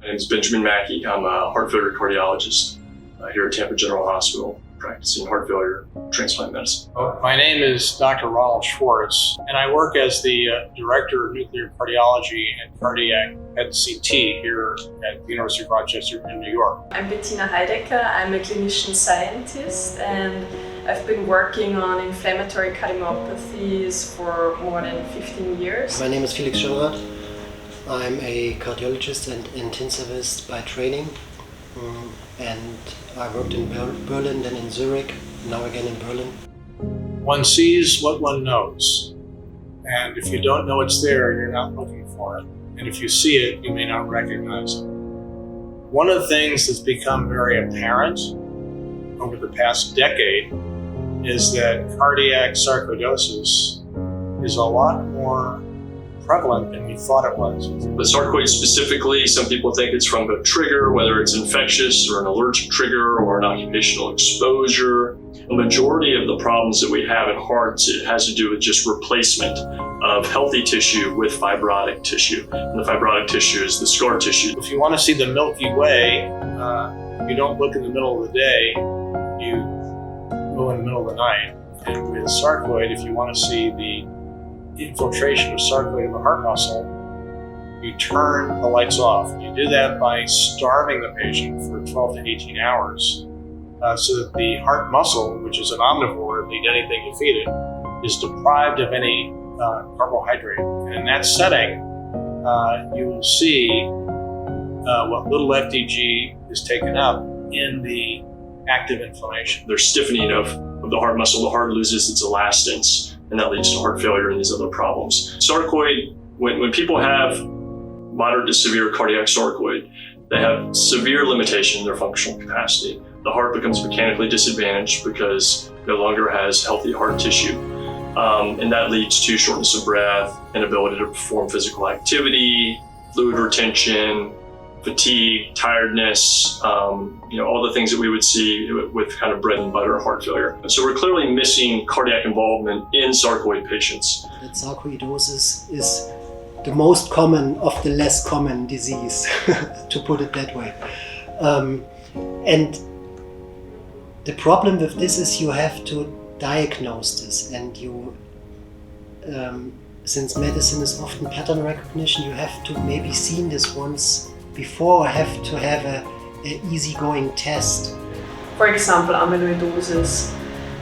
My name is Benjamin Mackey. I'm a heart failure cardiologist here at Tampa General Hospital, practicing heart failure transplant medicine. My name is Dr. Ronald Schwartz, and I work as the Director of Nuclear Cardiology and Cardiac PET-CT here at the University of Rochester in New York. I'm Bettina Heidecker. I'm a clinician scientist, and I've been working on inflammatory cardiomyopathies for more than 15 years. My name is Felix Schönrath. I'm a cardiologist and intensivist by training, and I worked in Berlin, then in Zurich, now again in Berlin. One sees what one knows, and if you don't know it's there, you're not looking for it. And if you see it, you may not recognize it. One of the things that's become very apparent over the past decade is that cardiac sarcoidosis is a lot more prevalent than we thought it was. The sarcoid specifically, some people think it's from a trigger, whether it's infectious or an allergic trigger or an occupational exposure. A majority of the problems that we have in hearts, it has to do with just replacement of healthy tissue with fibrotic tissue. And the fibrotic tissue is the scar tissue. If you want to see the Milky Way, you don't look in the middle of the day, you go in the middle of the night. And with sarcoid, if you want to see the infiltration of sarcoid in the heart muscle, you turn the lights off. You do that by starving the patient for 12 to 18 hours so that the heart muscle, which is an omnivore, it'll eat anything you feed it, is deprived of any carbohydrate. And in that setting, you will see what little FDG is taken up in the active inflammation. There's stiffening of the heart muscle. The heart loses its elastance, and that leads to heart failure and these other problems. Sarcoid, when people have moderate to severe cardiac sarcoid, they have severe limitation in their functional capacity. The heart becomes mechanically disadvantaged because it no longer has healthy heart tissue. And that leads to shortness of breath, inability to perform physical activity, fluid retention, fatigue, tiredness, all the things that we would see with kind of bread and butter heart failure. So we're clearly missing cardiac involvement in sarcoid patients. That sarcoidosis is the most common of the less common disease, to put it that way. And the problem with this is you have to diagnose this, and you, since medicine is often pattern recognition, you have to maybe seen this once before or have to have an easygoing test. For example, amyloidosis.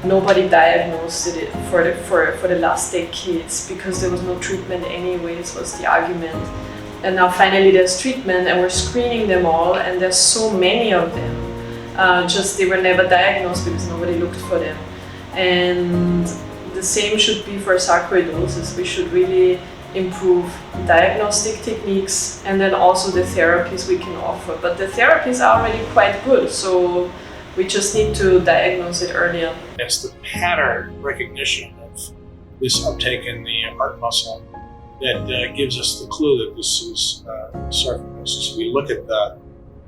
Nobody diagnosed it for the last decades because there was no treatment anyways, was the argument. And now finally there's treatment, and we're screening them all, and there's so many of them. Just they were never diagnosed because nobody looked for them. And the same should be for sarcoidosis. We should really improve diagnostic techniques and then also the therapies we can offer. But the therapies are already quite good, so we just need to diagnose it earlier. It's the pattern recognition of this uptake in the heart muscle that gives us the clue that this is sarcoidosis. We look at the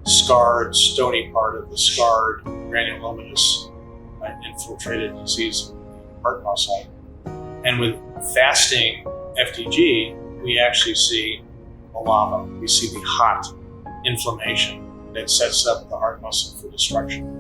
scarred, stony part of the scarred granulomatous infiltrated disease in the heart muscle. And with fasting FDG, we actually see the lava. We see the hot inflammation that sets up the heart muscle for destruction.